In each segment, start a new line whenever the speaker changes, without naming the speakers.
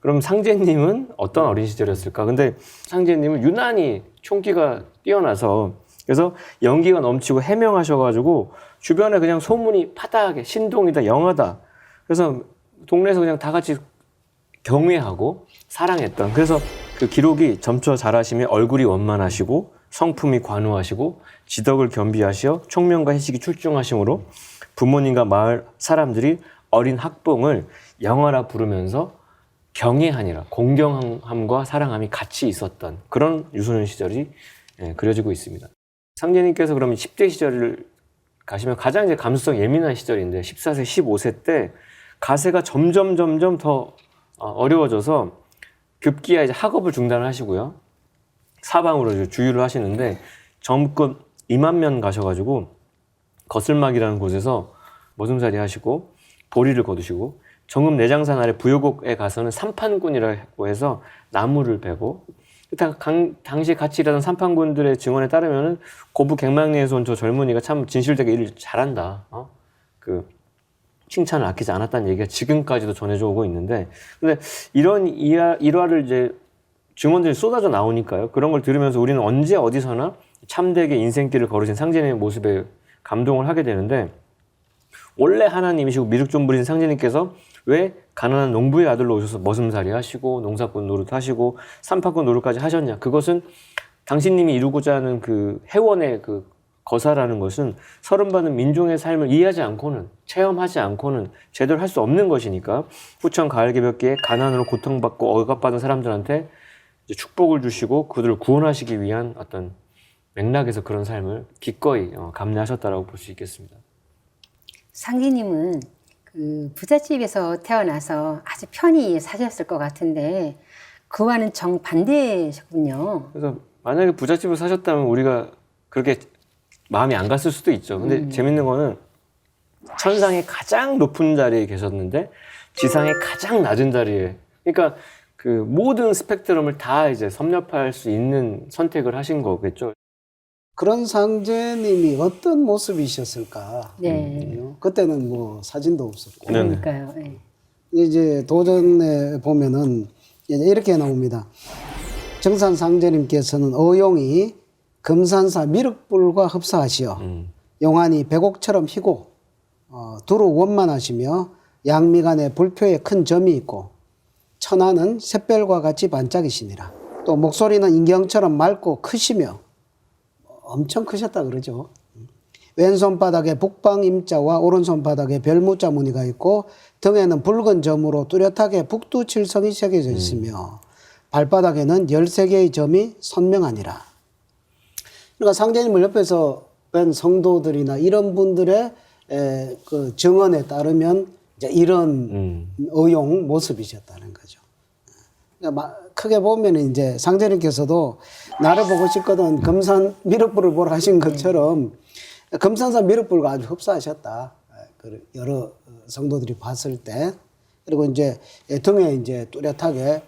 그럼 상제님은 어떤 어린 시절이었을까? 근데 상제님은 유난히 총기가 뛰어나서 그래서 연기가 넘치고 해명하셔가지고 주변에 그냥 소문이 파다하게 신동이다, 영하다. 그래서 동네에서 그냥 다 같이 경외하고 사랑했던. 그래서 그 기록이 점처 잘하시며 얼굴이 원만하시고 성품이 관우하시고 지덕을 겸비하시어 총명과 해식이 출중하심으로 부모님과 마을 사람들이 어린 학봉을 영화라 부르면서 경애하니라, 공경함과 사랑함이 같이 있었던 그런 유소년 시절이 그려지고 있습니다. 상제님께서 그러면 10대 시절을 가시면 가장 이제 감수성 예민한 시절인데 14세, 15세 때 가세가 점점 더 어려워져서 급기야 이제 학업을 중단하시고요. 사방으로 이제 주유를 하시는데 전국 2만 명 가셔가지고 거슬막이라는 곳에서 머슴살이 하시고 보리를 거두시고 정읍 내장산 아래 부여곡에 가서는 삼판군이라고 해서 나무를 베고 당시 같이 일하던 삼판군들의 증언에 따르면은 고부 갱망리에서 온 저 젊은이가 참 진실되게 일을 잘한다. 그 칭찬을 아끼지 않았다는 얘기가 지금까지도 전해져 오고 있는데, 근데 이런 일화를 이제 증언들이 쏟아져 나오니까요. 그런 걸 들으면서 우리는 언제 어디서나 참되게 인생길을 걸으신 상제님의 모습에 감동을 하게 되는데, 원래 하나님이시고 미륵 좀 부린 상제님께서 왜 가난한 농부의 아들로 오셔서 머슴살이 하시고 농사꾼 노릇하시고 삼파꾼 노릇까지 하셨냐? 그것은 당신님이 이루고자 하는 그 해원의 그 거사라는 것은 서른받은 민중의 삶을 이해하지 않고는, 체험하지 않고는 제대로 할 수 없는 것이니까 후천 가을 개벽기에 가난으로 고통받고 억압받은 사람들한테 이제 축복을 주시고 그들을 구원하시기 위한 어떤 맥락에서 그런 삶을 기꺼이 감내하셨다라고 볼 수 있겠습니다.
상제님은 그 부잣집에서 태어나서 아주 편히 사셨을 것 같은데 그와는 정반대셨군요.
그래서 만약에 부잣집을 사셨다면 우리가 그렇게 마음이 안 갔을 수도 있죠. 근데 재밌는 거는 천상의 가장 높은 자리에 계셨는데 지상의 가장 낮은 자리에, 그러니까 그 모든 스펙트럼을 다 이제 섭렵할 수 있는 선택을 하신 거겠죠.
그런 상제님이 어떤 모습이셨을까?
네.
그때는 뭐 사진도 없었고.
그러니까요. 네.
이제 도전에 보면은 이렇게 나옵니다. 정산 상제님께서는 어용이 금산사 미륵불과 흡사하시어 용환이 백옥처럼 희고 두루 원만하시며 양미간에 불표에 큰 점이 있고 천하는 샛별과 같이 반짝이시니라. 또 목소리는 인경처럼 맑고 크시며 엄청 크셨다 그러죠. 왼손바닥에 북방임자와 오른손바닥에 별무자 무늬가 있고 등에는 붉은 점으로 뚜렷하게 북두칠성이 새겨져 있으며 발바닥에는 13개의 점이 선명하니라. 그러니까 상제님을 옆에서 뵌 성도들이나 이런 분들의 그 증언에 따르면 이제 이런 의용 모습이셨다는 거죠. 그러니까 크게 보면 이제 상제님께서도 나를 보고 싶거든 금산 미륵불을 보러 하신 것처럼 금산사 미륵불과 아주 흡사하셨다. 여러 성도들이 봤을 때. 그리고 이제 등에 이제 뚜렷하게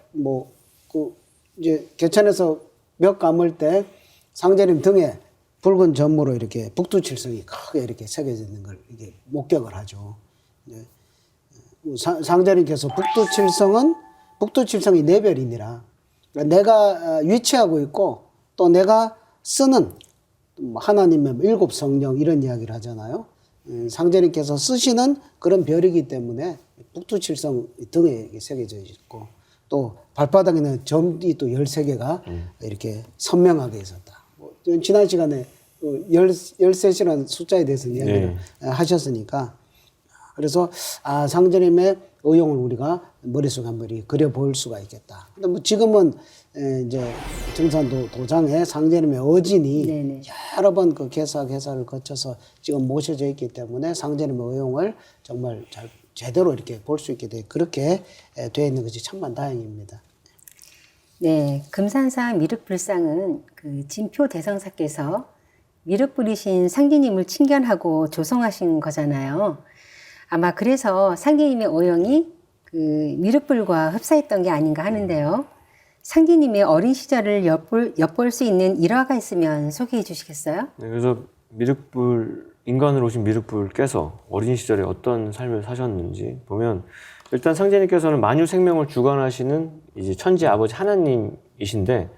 이제 개천에서 몇 감을 때 상제님 등에 붉은 점으로 이렇게 북두칠성이 크게 이렇게 새겨져 있는 걸 이게 목격을 하죠. 상제님께서 북두칠성이 네 별이니라. 그러니까 내가 위치하고 있고 또 내가 쓰는 하나님의 7 성령 이런 이야기를 하잖아요. 상제님께서 쓰시는 그런 별이기 때문에 북두칠성 등에 새겨져 있고 또 발바닥에는 점이 또 13개가 이렇게 선명하게 있었다. 지난 시간에 13이라는 숫자에 대해서 이야기를 하셨으니까 그래서 상제님의 의용을 우리가 머릿속에 한번 그려볼 수가 있겠다. 근데 뭐 지금은 이제 정산도 도장에 상제님의 어진이 여러 번 그 개사를 거쳐서 지금 모셔져 있기 때문에 상제님의 의용을 정말 제대로 이렇게 볼 수 있게 그렇게 되어 있는 것이 천만 다행입니다.
네, 금산사 미륵불상은 그 진표 대성사께서 미륵불이신 상제님을 친견하고 조성하신 거잖아요. 아마 그래서 상제님의 오형이 그 미륵불과 흡사했던 게 아닌가 하는데요. 상제님의 어린 시절을 엿볼 수 있는 일화가 있으면 소개해 주시겠어요?
네, 그래서 인간으로 오신 미륵불께서 어린 시절에 어떤 삶을 사셨는지 보면 일단 상제님께서는 만유 생명을 주관하시는 이제 천지 아버지 하나님이신데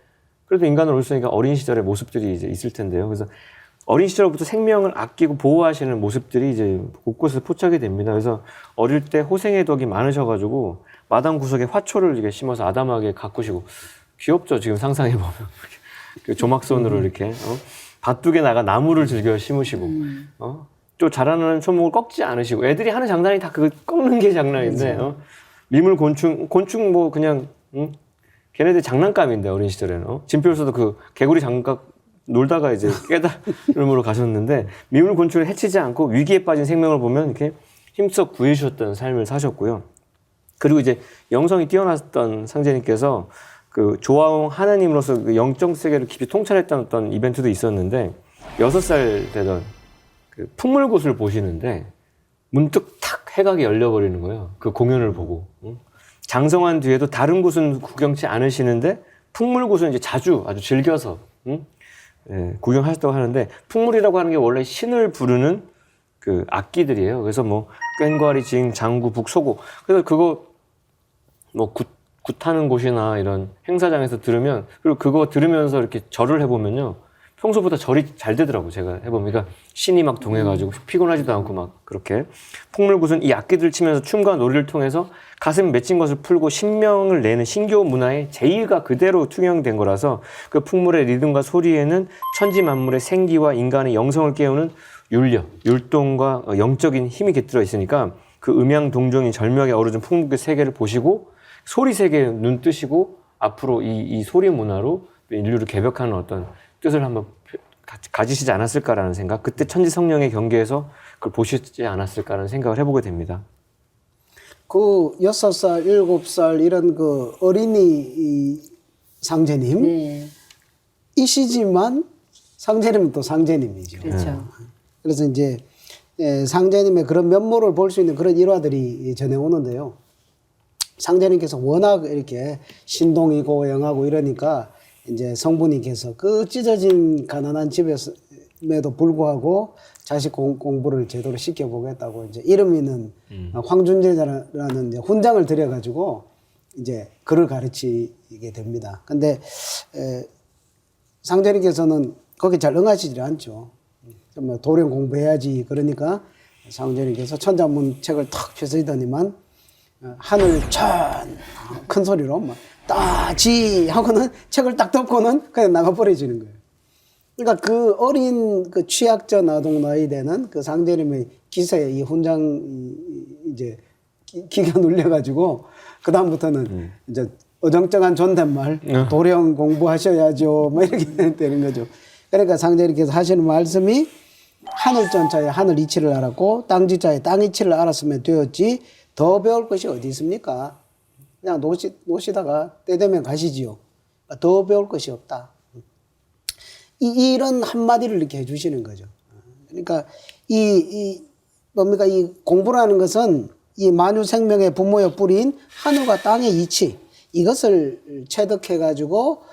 그래도 인간을 오셨으니까 어린 시절의 모습들이 이제 있을 텐데요. 그래서 어린 시절부터 생명을 아끼고 보호하시는 모습들이 이제 곳곳에 포착이 됩니다. 그래서 어릴 때 호생의 덕이 많으셔가지고 마당 구석에 화초를 이렇게 심어서 아담하게 가꾸시고 귀엽죠. 지금 상상해 보면 그 조막손으로 이렇게 밭둑에 나가 나무를 즐겨 심으시고 또 자라나는 초목을 꺾지 않으시고 애들이 하는 장난이 다 그 꺾는 게 장난인데 미물 곤충 뭐 그냥 걔네들 장난감인데 어린 시절에는 진표에서도 그 개구리 장갑 놀다가 이제 깨달음으로 가셨는데 미물 곤충을 해치지 않고 위기에 빠진 생명을 보면 이렇게 힘써 구해주셨던 삶을 사셨고요. 그리고 이제 영성이 뛰어났던 상제님께서 그 조화홍 하나님으로서 그 영적 세계를 깊이 통찰했던 어떤 이벤트도 있었는데 6살 되던 그 풍물굿을 보시는데 문득 탁 해각이 열려버리는 거예요. 그 공연을 보고. 장성한 뒤에도 다른 곳은 구경치 않으시는데 풍물굿은 이제 자주 아주 즐겨서 예, 구경하셨다고 하는데 풍물이라고 하는 게 원래 신을 부르는 그 악기들이에요. 그래서 뭐 꽹과리, 징, 장구, 북, 소고. 그래서 그거 뭐 굿하는 곳이나 이런 행사장에서 들으면 그리고 그거 들으면서 이렇게 절을 해보면요. 평소보다 절이 잘 되더라고요. 제가 해보면. 그러니까 신이 막 동해가지고 피곤하지도 않고 막 그렇게. 풍물굿은 이 악기들을 치면서 춤과 놀이를 통해서 가슴 맺힌 것을 풀고 신명을 내는 신교 문화의 제1가 그대로 투영된 거라서 그 풍물의 리듬과 소리에는 천지 만물의 생기와 인간의 영성을 깨우는 율력, 율동과 영적인 힘이 깃들어 있으니까 그 음양 동정이 절묘하게 어우러진 풍물의 세계를 보시고 소리 세계에 눈 뜨시고 앞으로 이 소리 문화로 인류를 개벽하는 어떤 뜻을 한번 가지시지 않았을까라는 생각, 그때 천지 성령의 경계에서 그걸 보시지 않았을까라는 생각을 해보게 됩니다.
그 6살, 7살 이런 그 어린이 상제님
네.
이시지만 상제님은 또 상제님이죠.
그렇죠.
그래서 이제 상제님의 그런 면모를 볼 수 있는 그런 일화들이 전해오는데요. 상제님께서 워낙 이렇게 신동이고 영하고 이러니까 이제 성부님께서 그 찢어진 가난한 집에도 불구하고 자식 공부를 제대로 시켜보겠다고 이제 이름 있는 황준제자라는 이제 훈장을 들여가지고 이제 글을 가르치게 됩니다. 근데 상제님께서는 거기 잘 응하시지 않죠. 정말 도령 공부해야지. 그러니까 상제님께서 천자문 책을 탁 펴시더니만 하늘 큰 소리로 막 따지 하고는 책을 딱 덮고는 그냥 나가버려지는 거예요. 그러니까 그 어린 그 취약전 아동 나이 되는 그 상제님의 기세에 이 훈장 이제 기가 눌려가지고 그 다음부터는 이제 어정쩡한 존댓말 도령 공부하셔야죠 뭐 이렇게 되는 거죠. 그러니까 상제님께서 하시는 말씀이 하늘 전차에 하늘 이치를 알았고 땅 지자에 땅 이치를 알았으면 되었지 더 배울 것이 어디 있습니까? 그냥 노시다가 때 되면 가시지요. 더 배울 것이 없다. 이런 한마디를 이렇게 해주시는 거죠. 그러니까 뭡니까? 이 공부라는 것은 이 만유 생명의 부모여 뿌린 하늘과 땅의 이치, 이것을 체득해가지고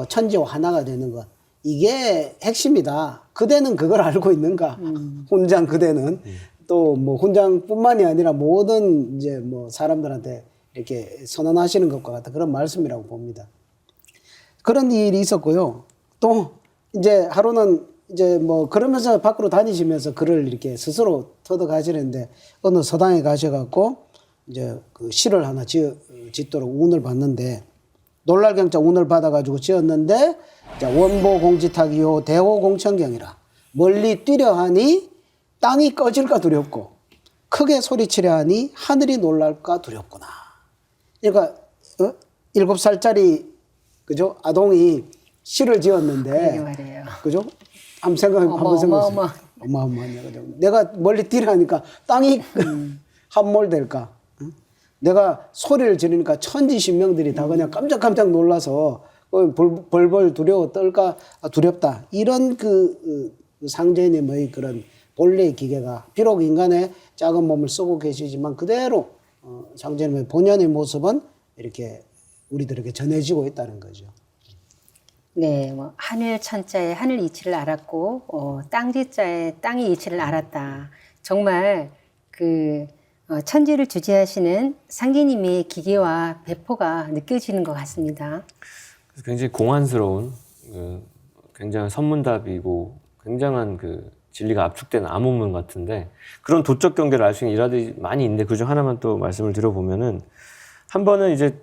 천지와 하나가 되는 것. 이게 핵심이다. 그대는 그걸 알고 있는가? 훈장 그대는. 또 뭐 훈장뿐만이 아니라 모든 이제 뭐 사람들한테 이렇게 선언하시는 것과 같은 그런 말씀이라고 봅니다. 그런 일이 있었고요. 또 이제 하루는 이제 뭐 그러면서 밖으로 다니시면서 글을 이렇게 스스로 터득하시는데 어느 서당에 가셔갖고 이제 그 시를 하나 짓도록 운을 받는데 놀랄 경자 운을 받아가지고 지었는데 자, 원보 공지탁이요 대호 공천경이라 멀리 뛰려 하니 땅이 꺼질까 두렵고 크게 소리치려 하니 하늘이 놀랄까 두렵구나. 그러니까 7살짜리 그죠 아동이 시를 지었는데
말이에요.
그죠 한번 생각해보세요. 어마어마하냐 그죠. 내가 멀리 뛰려 하니까 땅이 함몰될까. 내가 소리를 지르니까 천지신명들이 다 그냥 깜짝깜짝 놀라서 벌벌 두려워 떨까 두렵다. 이런 그 상제님의 그런 본래의 기계가 비록 인간의 작은 몸을 쓰고 계시지만 그대로 상제님의 본연의 모습은 이렇게 우리들에게 전해지고 있다는 거죠.
네, 뭐 하늘 천자에 하늘 이치를 알았고 땅 지자에 땅의 이치를 알았다. 정말 그 천지를 주재하시는 상제님의 기계와 배포가 느껴지는 것 같습니다.
그래서 굉장히 공안스러운, 굉장한 선문답이고 굉장한 진리가 압축된 암호문 같은데, 그런 도적 경계를 알 수 있는 일화들이 많이 있는데 그중 하나만 또 말씀을 드려보면은, 한 번은 이제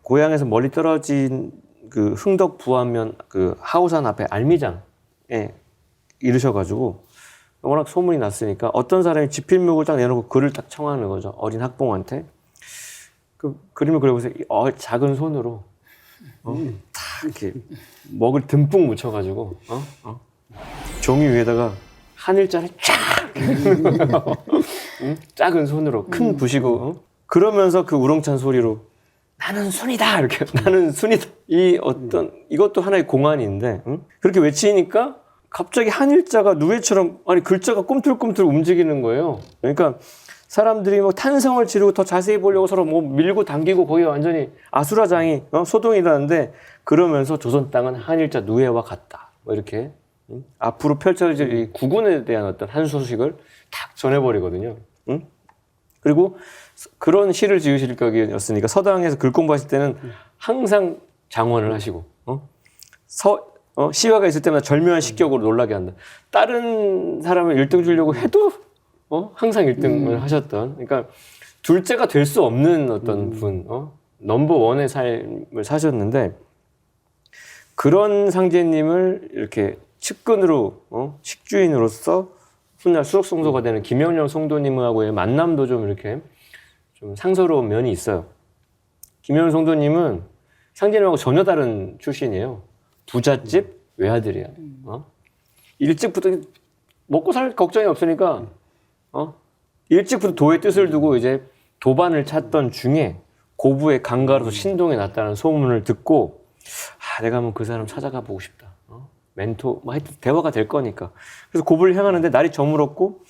고향에서 멀리 떨어진 흥덕 부안면 하우산 앞에 알미장에 이르셔가지고 워낙 소문이 났으니까 어떤 사람이 지필목을 딱 내놓고 글을 딱 청하는 거죠. 어린 학봉한테. 그 그림을 그려보세요. 작은 손으로 딱 이렇게 먹을 듬뿍 묻혀가지고 종이 위에다가 한일자를 쫙 작은 손으로 큰 붓이고 그러면서 그 우렁찬 소리로 나는 순이다 이렇게 나는 순이다 이것도 하나의 공안인데 그렇게 외치니까 갑자기 한일자가 누에처럼 글자가 꿈틀꿈틀 움직이는 거예요. 그러니까 사람들이 뭐 탄성을 지르고 더 자세히 보려고 서로 뭐 밀고 당기고 거기 완전히 아수라장이 소동이라는데, 그러면서 조선 땅은 한일자 누에와 같다. 뭐 이렇게 앞으로 펼쳐질 이 국운에 대한 어떤 한 소식을 탁 전해버리거든요. 그리고 그런 시를 지으실 격이었으니까 서당에서 글 공부하실 때는 항상 장원을 하시고 시화가 있을 때마다 절묘한 식격으로 놀라게 한다. 다른 사람을 1등 주려고 해도 항상 1등을 하셨던, 그러니까 둘째가 될 수 없는 어떤 분, 넘버 원의 삶을 사셨는데, 그런 상제님을 이렇게 측근으로 식주인으로서 훗날 수석성소가 되는 김영렬 성도님하고의 만남도 좀 이렇게 좀 상서로운 면이 있어요. 김영렬 성도님은 상제님하고 전혀 다른 출신이에요. 부잣집 외아들이야. 일찍부터 먹고 살 걱정이 없으니까 일찍부터 도의 뜻을 두고 이제 도반을 찾던 중에 고부의 강가로서 신동에 났다는 소문을 듣고 내가 한번 그 사람 찾아가 보고 싶다. 멘토 뭐 하여튼 대화가 될 거니까. 그래서 고부를 향하는데 날이 저물었고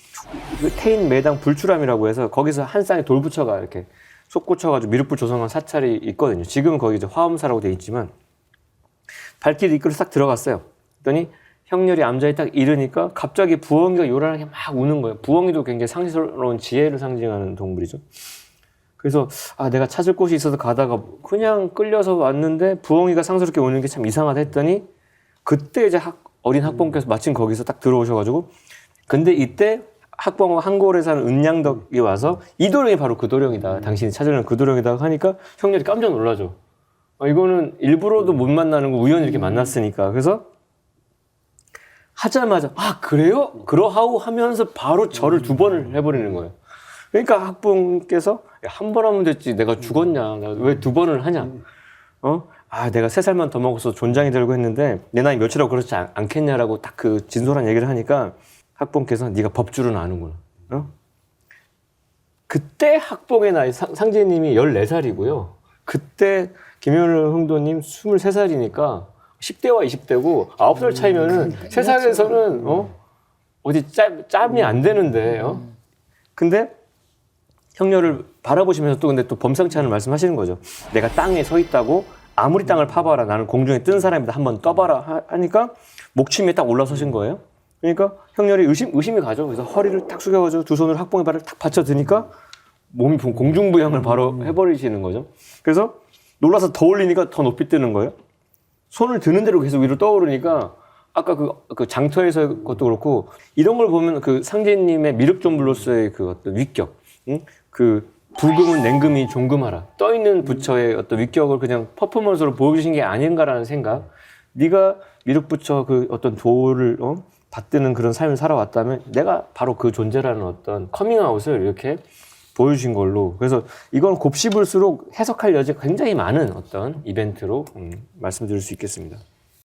태인 매당 불출함이라고 해서 거기서 한 쌍에 돌 붙여가 이렇게 속 꽂혀가지고 미륵불 조성한 사찰이 있거든요. 지금은 거기 이제 화엄사라고 돼 있지만 발길 이끌어 싹 들어갔어요. 그랬더니 형렬이 암자에 딱 이르니까 갑자기 부엉이가 요란하게 막 우는 거예요. 부엉이도 굉장히 상스러운 지혜를 상징하는 동물이죠. 그래서 내가 찾을 곳이 있어서 가다가 그냥 끌려서 왔는데 부엉이가 상스럽게 우는 게 참 이상하다 했더니 그때 이제 어린 학봉께서 마침 거기서 딱 들어오셔가지고, 근데 이때 학봉 한골에 사는 은양덕이 와서 이 도령이 바로 그 도령이다. 당신이 찾으려는 그 도령이다 하니까 형렬이 깜짝 놀라죠. 이거는 일부러도 못 만나는 거 우연히 이렇게 만났으니까. 그래서 하자마자 그래요? 그러하오 하면서 바로 절을 2번을 해버리는 거예요. 그러니까 학봉께서 한 번 하면 됐지 내가 죽었냐, 왜 2번을 하냐, 내가 3살만 더 먹어서 존장이 되려고 했는데 내 나이 몇이라고 그렇지 않겠냐라고 딱 그 진솔한 얘기를 하니까 학봉께서 네가 법줄은 아는구나. 그때 학봉의 나이 상제님이 14살이고요. 그때 김영렬 흥도님 23살이니까 10대와 20대고 9살 차이면은 세상에서는 어디 짬이 안 되는데 근데 형렬을 바라보시면서 근데 또 범상치 않은 말씀하시는 거죠. 내가 땅에 서 있다고 아무리 땅을 파봐라 나는 공중에 뜬 사람이다 한번 떠봐라 하니까 목침에 딱 올라서신 거예요. 그러니까 형렬이 의심이 가죠. 그래서 허리를 딱 숙여가지고 두 손으로 학봉의 발을 딱 받쳐드니까 몸이 공중부양을 바로 해버리시는 거죠. 그래서 놀라서 더 올리니까 더 높이 뜨는 거예요. 손을 드는 대로 계속 위로 떠오르니까 아까 그 장터에서 것도 그렇고 이런 걸 보면 그 상제님의 미륵존불로서의 그 어떤 위격, 그 불금은 냉금이 종금하라 떠 있는 부처의 어떤 위격을 그냥 퍼포먼스로 보여주신 게 아닌가라는 생각. 네가 미륵부처 그 어떤 도를 받드는 그런 삶을 살아왔다면 내가 바로 그 존재라는 어떤 커밍아웃을 이렇게 보여주신 걸로. 그래서 이건 곱씹을수록 해석할 여지가 굉장히 많은 어떤 이벤트로 말씀드릴 수 있겠습니다.